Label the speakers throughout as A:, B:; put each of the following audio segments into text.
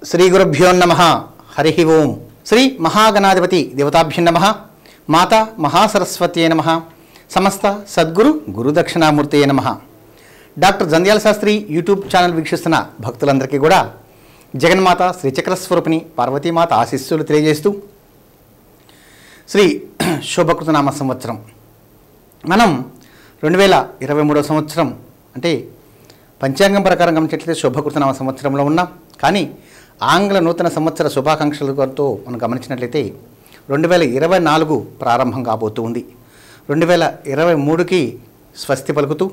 A: శ్రీ గురుభ్యో నమః. హరి ఓం. శ్రీ మహాగణాధిపతి దేవతాభ్యో నమః. మాతా మహాసరస్వత్యే నమః. సమస్త సద్గురు గురుదక్షిణామూర్తయే నమః. Doctor Jandhyala Shastri YouTube channel వీక్షిస్తున్న భక్తులందరికీ కూడా జగన్మాత శ్రీచక్రస్వరూపిణి పార్వతీమాత ఆశీస్సులు తెలియజేస్తూ శ్రీ శోభకృతనామ సంవత్సరం మనం 2023 సంవత్సరం అంటే పంచాంగం ప్రకారం గమనించినట్లయితే శోభకృతనామ సంవత్సరంలో ఉన్నాం. కానీ ఆంగ్ల నూతన సంవత్సర శుభాకాంక్షలతో మనం గమనించినట్లయితే 2024 ప్రారంభం కాబోతూ ఉంది. 2023కి స్వస్తి పలుకుతూ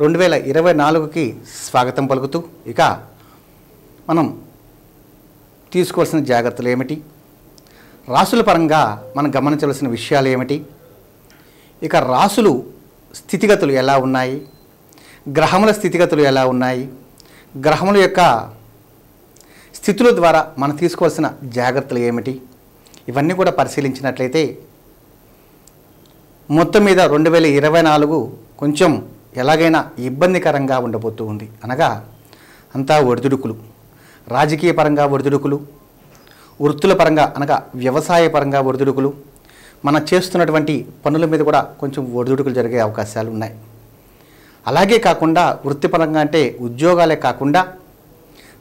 A: 2024కి స్వాగతం పలుకుతూ ఇక మనం తీసుకోవాల్సిన జాగ్రత్తలు ఏమిటి, రాసుల పరంగా మనం గమనించవలసిన విషయాలు ఏమిటి, ఇక రాసులు స్థితిగతులు ఎలా ఉన్నాయి, గ్రహముల స్థితిగతులు ఎలా ఉన్నాయి, గ్రహముల యొక్క స్థితుల ద్వారా మనం తీసుకోవాల్సిన జాగ్రత్తలు ఏమిటి, ఇవన్నీ కూడా పరిశీలించినట్లయితే మొత్తం మీద 2024 కొంచెం ఎలాగైనా ఇబ్బందికరంగా ఉండబోతూ ఉంది. అనగా అంతా ఒడిదుడుకులు, రాజకీయ పరంగా ఒడిదుడుకులు, వృత్తుల పరంగా అనగా వ్యవసాయ పరంగా ఒడిదుడుకులు, మనం చేస్తున్నటువంటి పనుల మీద కూడా కొంచెం ఒడిదుడుకులు జరిగే అవకాశాలు ఉన్నాయి. అలాగే కాకుండా వృత్తిపరంగా అంటే ఉద్యోగాలే కాకుండా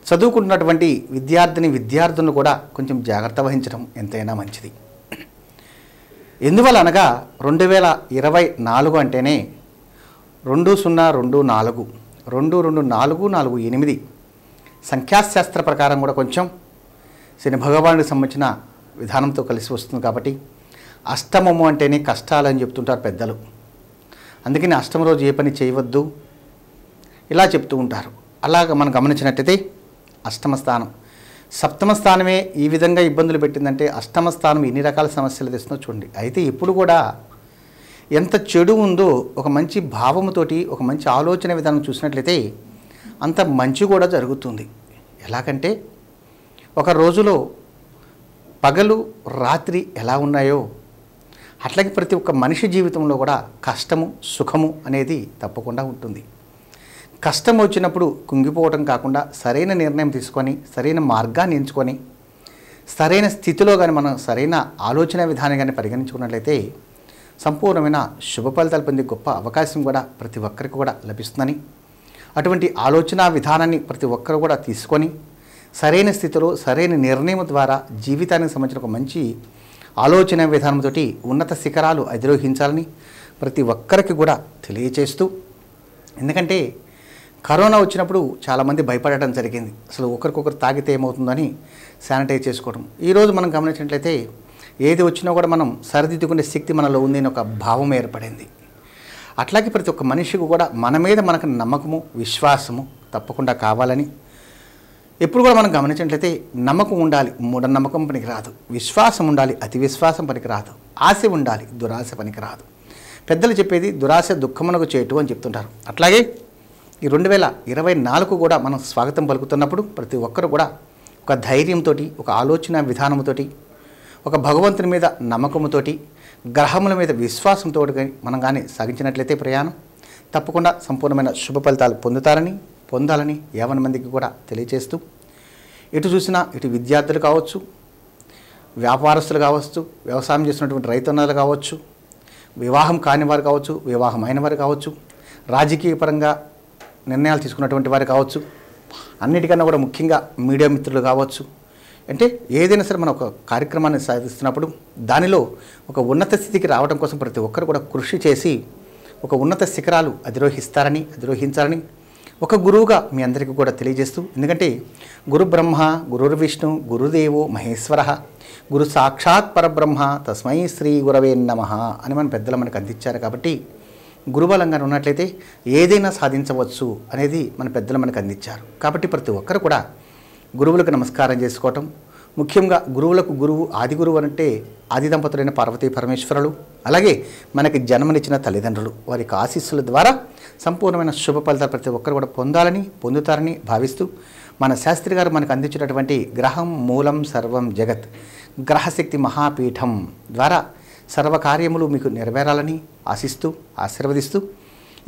A: చదువుకుంటున్నటువంటి విద్యార్థులను కూడా కొంచెం జాగ్రత్త వహించడం ఎంతైనా మంచిది. ఎందువల్ల అనగా 2024 అంటేనే 2024 224448 సంఖ్యాశాస్త్ర ప్రకారం కూడా కొంచెం శని భగవానుడికి సంబంధించిన విధానంతో కలిసి వస్తుంది. కాబట్టి అష్టమము అంటేనే కష్టాలు అని చెప్తుంటారు పెద్దలు. అందుకని అష్టమ రోజు ఏ పని చేయవద్దు ఇలా చెప్తూ ఉంటారు. అలాగ మనం గమనించినట్టయితే అష్టమ స్థానం సప్తమ స్థానమే ఈ విధంగా ఇబ్బందులు పెట్టిందంటే అష్టమ స్థానం ఎన్ని రకాల సమస్యలు తెస్తుందో చూడండి. అయితే ఇప్పుడు కూడా ఎంత చెడు ఉందో ఒక మంచి భావముతోటి ఒక మంచి ఆలోచన విధానం చూసినట్లయితే అంత మంచి కూడా జరుగుతుంది. ఎలాగంటే ఒక రోజులో పగలు రాత్రి ఎలా ఉన్నాయో అట్లాగే ప్రతి ఒక్క మనిషి జీవితంలో కూడా కష్టము సుఖము అనేది తప్పకుండా ఉంటుంది. కష్టం వచ్చినప్పుడు కుంగిపోవటం కాకుండా సరైన నిర్ణయం తీసుకొని సరైన మార్గాన్ని ఎంచుకొని సరైన స్థితిలో కానీ మనం సరైన ఆలోచన విధానం కానీ పరిగణించుకున్నట్లయితే సంపూర్ణమైన శుభ ఫలితాలు పొందే గొప్ప అవకాశం కూడా ప్రతి ఒక్కరికి కూడా లభిస్తుందని, అటువంటి ఆలోచన విధానాన్ని ప్రతి ఒక్కరు కూడా తీసుకొని సరైన స్థితిలో సరైన నిర్ణయం ద్వారా జీవితానికి సంబంధించిన ఒక మంచి ఆలోచన విధానంతో ఉన్నత శిఖరాలు అధిరోహించాలని ప్రతి ఒక్కరికి కూడా తెలియచేస్తూ, ఎందుకంటే కరోనా వచ్చినప్పుడు చాలామంది భయపడటం జరిగింది. అసలు ఒకరికొకరు తాగితే ఏమవుతుందని శానిటైజ్ చేసుకోవడం. ఈరోజు మనం గమనించినట్లయితే ఏది వచ్చినా కూడా మనం సరిదిద్దుకునే శక్తి మనలో ఉంది అని ఒక భావం ఏర్పడింది. అట్లాగే ప్రతి ఒక్క మనిషికి కూడా మన మీద మనకు నమ్మకము విశ్వాసము తప్పకుండా కావాలని ఎప్పుడు కూడా మనం గమనించినట్లయితే నమ్మకం ఉండాలి, మూఢనమ్మకం పనికిరాదు. విశ్వాసం ఉండాలి, అతి విశ్వాసం పనికిరాదు. ఆశ ఉండాలి, దురాశ పనికిరాదు. పెద్దలు చెప్పేది దురాశ దుఃఖమునకు చేటు అని చెప్తుంటారు. అట్లాగే ఈ 2024 కూడా మనం స్వాగతం పలుకుతున్నప్పుడు ప్రతి ఒక్కరు కూడా ఒక ధైర్యంతో ఒక ఆలోచన విధానంతో ఒక భగవంతుని మీద నమ్మకంతోటి గ్రహముల మీద విశ్వాసంతో మనం కానీ సాగించినట్లయితే ప్రయాణం తప్పకుండా సంపూర్ణమైన శుభ ఫలితాలు పొందాలని 50 మందికి కూడా తెలియజేస్తూ, ఎటు చూసినా ఇటు విద్యార్థులు కావచ్చు, వ్యాపారస్తులు కావచ్చు, వ్యవసాయం చేస్తున్నటువంటి రైతన్నలు కావచ్చు, వివాహం కాని వారు కావచ్చు, వివాహం అయిన వారు కావచ్చు, రాజకీయ పరంగా నిర్ణయాలు తీసుకున్నటువంటి వారు కావచ్చు, అన్నిటికన్నా కూడా ముఖ్యంగా మీడియా మిత్రులు కావచ్చు. అంటే ఏదైనా సరే మనం ఒక కార్యక్రమాన్ని సాధిస్తున్నప్పుడు దానిలో ఒక ఉన్నత స్థితికి రావడం కోసం ప్రతి ఒక్కరు కూడా కృషి చేసి ఒక ఉన్నత శిఖరాలు అధిరోహించాలని ఒక గురువుగా మీ అందరికీ కూడా తెలియజేస్తూ, ఎందుకంటే గురు బ్రహ్మ గురుర్ విష్ణు గురుదేవో మహేశ్వర గురు సాక్షాత్ పరబ్రహ్మ తస్మై శ్రీ గురవే నమః అని మన పెద్దలు మనకు అందించారు. కాబట్టి గురుబలంగా ఉన్నట్లయితే ఏదైనా సాధించవచ్చు అనేది మన పెద్దలు మనకు అందించారు. కాబట్టి ప్రతి ఒక్కరు కూడా గురువులకు నమస్కారం చేసుకోవటం, ముఖ్యంగా గురువులకు గురువు ఆది గురువు అంటే ఆది దంపతులైన పార్వతీ పరమేశ్వరులు, అలాగే మనకి జన్మనిచ్చిన తల్లిదండ్రులు వారి ఆశీస్సుల ద్వారా సంపూర్ణమైన శుభ ఫలితాలు ప్రతి ఒక్కరు కూడా పొందుతారని భావిస్తూ మన శాస్త్రి గారు మనకు అందించినటువంటి గ్రహం మూలం సర్వం జగత్ గ్రహశక్తి మహాపీఠం ద్వారా సర్వకార్యములు మీకు నెరవేరాలని ఆశీర్వదిస్తూ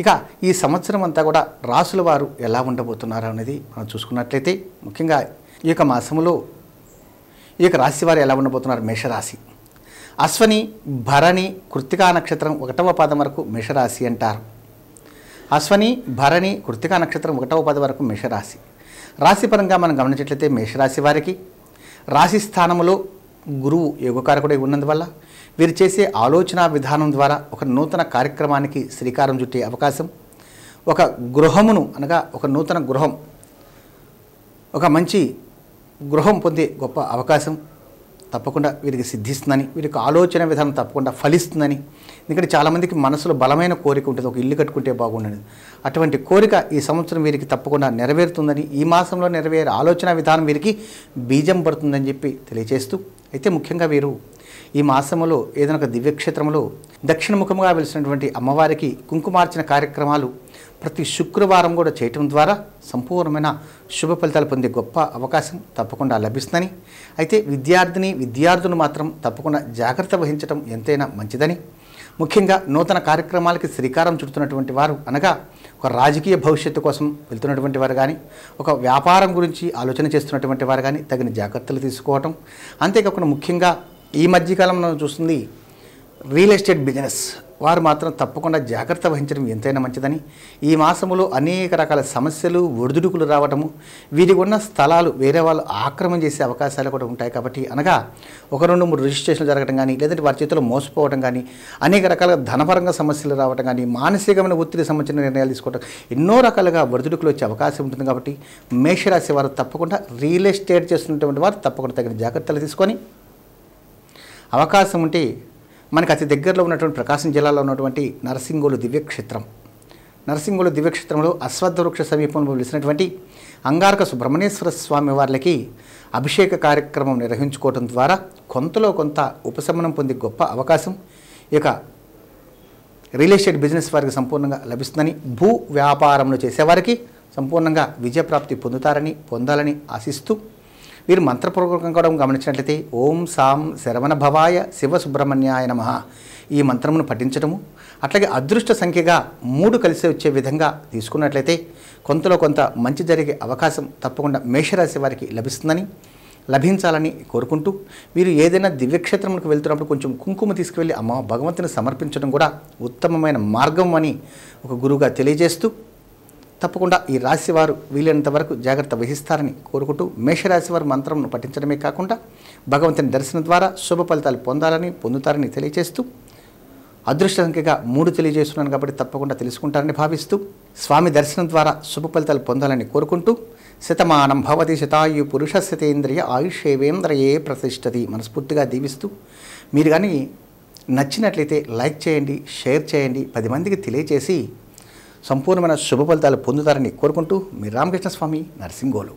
A: ఇక ఈ సంవత్సరం అంతా కూడా రాసుల వారు ఎలా ఉండబోతున్నారు అనేది మనం చూసుకున్నట్లయితే ముఖ్యంగా ఈ యొక్క మాసంలో ఈ యొక్క రాశి వారు ఎలా ఉండబోతున్నారు? మేషరాశి. అశ్వని, భరణి, కృత్తికా నక్షత్రం 1వ పాదం వరకు మేషరాశి అంటారు. అశ్వని, భరణి, కృత్తికా నక్షత్రం 1వ పాదం వరకు మేషరాశి. రాశిపరంగా మనం గమనించినట్లయితే మేషరాశి వారికి రాశి స్థానంలో గురువు యోగకారకుడై ఉన్నందువల్ల వీరు చేసే ఆలోచన విధానం ద్వారా ఒక నూతన కార్యక్రమానికి శ్రీకారం చుట్టే అవకాశం, ఒక గృహమును అనగా ఒక నూతన గృహం, ఒక మంచి గృహం పొందే గొప్ప అవకాశం తప్పకుండా వీరికి సిద్ధిస్తుందని, వీరికి ఆలోచన విధానం తప్పకుండా ఫలిస్తుందని. ఎందుకంటే చాలామందికి మనసులో బలమైన కోరిక ఉంటుంది, ఒక ఇల్లు కట్టుకుంటే బాగుండదు. అటువంటి కోరిక ఈ సంవత్సరం వీరికి తప్పకుండా నెరవేరుతుందని, ఈ మాసంలో నెరవేరే ఆలోచన విధానం వీరికి బీజం పడుతుందని చెప్పి తెలియజేస్తూ, అయితే ముఖ్యంగా వీరు ఈ మాసంలో ఏదైనా ఒక దివ్యక్షేత్రంలో దక్షిణముఖంగా వెలిసినటువంటి అమ్మవారికి కుంకుమార్చన కార్యక్రమాలు ప్రతి శుక్రవారం కూడా చేయటం ద్వారా సంపూర్ణమైన శుభ ఫలితాలు పొందే గొప్ప అవకాశం తప్పకుండా లభిస్తుందని, అయితే విద్యార్థులు మాత్రం తప్పకుండా జాగ్రత్త వహించడం ఎంతైనా మంచిదని, ముఖ్యంగా నూతన కార్యక్రమాలకి శ్రీకారం చుడుతున్నటువంటి వారు అనగా ఒక రాజకీయ భవిష్యత్తు కోసం వెళ్తున్నటువంటి వారు కానీ, ఒక వ్యాపారం గురించి ఆలోచన చేస్తున్నటువంటి వారు కానీ తగిన జాగ్రత్తలు తీసుకోవటం. అంతేకాకుండా ముఖ్యంగా ఈ మధ్యకాలంలో చూస్తుంది రియల్ ఎస్టేట్ బిజినెస్ వారు మాత్రం తప్పకుండా జాగ్రత్త వహించడం ఎంతైనా మంచిదని, ఈ మాసములో అనేక రకాల సమస్యలు ఒడిదుడుకులు రావటము, వీరికి ఉన్న స్థలాలు వేరే వాళ్ళు ఆక్రమణ చేసే అవకాశాలు కూడా ఉంటాయి. కాబట్టి అనగా 1-2-3 రిజిస్ట్రేషన్లు జరగడం కానీ, లేదంటే వారి చేతిలో మోసపోవడం కానీ, అనేక రకాల ధనపరంగా సమస్యలు రావడం కానీ, మానసికమైన ఒత్తిడి సంబంధించిన నిర్ణయాలు తీసుకోవడం, ఎన్నో రకాలుగా ఒడిదుడుకులు వచ్చే అవకాశం ఉంటుంది. కాబట్టి మేషరాశి వారు తప్పకుండా రియల్ ఎస్టేట్ చేస్తున్నటువంటి వారు తప్పకుండా తగిన జాగ్రత్తలు తీసుకొని, అవకాశం ఉంటే మనకు అతి దగ్గరలో ఉన్నటువంటి ప్రకాశం జిల్లాలో ఉన్నటువంటి నరసింగోలు దివ్యక్షేత్రంలో అశ్వత్థ వృక్ష సమీపంలో వెలిసినటువంటి అంగారక సుబ్రహ్మణ్యేశ్వర స్వామి వారికి అభిషేక కార్యక్రమం నిర్వహించుకోవడం ద్వారా కొంతలో కొంత ఉపశమనం పొందే గొప్ప అవకాశం ఈ యొక్క రియల్ ఎస్టేట్ బిజినెస్ వారికి సంపూర్ణంగా లభిస్తుందని, భూ వ్యాపారంలో చేసేవారికి సంపూర్ణంగా విజయప్రాప్తి పొందాలని ఆశిస్తూ, వీరు మంత్రపూర్వకంగా కూడా గమనించినట్లయితే ఓం సాం శరవణ భవాయ శివ సుబ్రహ్మణ్యాయ నమః ఈ మంత్రమును పఠించడము, అట్లాగే అదృష్ట సంఖ్యగా 3 కలిసి వచ్చే విధంగా తీసుకున్నట్లయితే కొంతలో కొంత మంచి జరిగే అవకాశం తప్పకుండా మేషరాశి వారికి లభించాలని కోరుకుంటూ, వీరు ఏదైనా దివ్యక్షేత్రంకి వెళ్తున్నప్పుడు కొంచెం కుంకుమ తీసుకువెళ్ళి భగవంతుని సమర్పించడం కూడా ఉత్తమమైన మార్గం అని ఒక గురువుగా తెలియజేస్తూ, తప్పకుండా ఈ రాశి వారు వీలైనంత వరకు జాగ్రత్త వహిస్తారని కోరుకుంటూ, మేషరాశి వారు మంత్రంను పఠించడమే కాకుండా భగవంతుని దర్శనం ద్వారా శుభ ఫలితాలు పొందుతారని తెలియజేస్తూ, అదృష్ట సంఖ్యగా 3 తెలియజేస్తున్నాను కాబట్టి తప్పకుండా తెలుసుకుంటారని భావిస్తూ, స్వామి దర్శనం ద్వారా శుభ ఫలితాలు పొందాలని కోరుకుంటూ, శతమానం భవతి శతాయు పురుషస్యతేంద్రియ ఆయుష్యేవేంద్రియే ప్రతిష్టతి మనస్ఫూర్తిగా దీవిస్తూ, మీరు కానీ నచ్చినట్లయితే లైక్ చేయండి, షేర్ చేయండి, 10 మందికి తెలియజేసి సంపూర్ణమైన శుభ ఫలితాలు పొందుతారని కోరుకుంటూ, మీ రామకృష్ణ స్వామి, నరసింగోలు.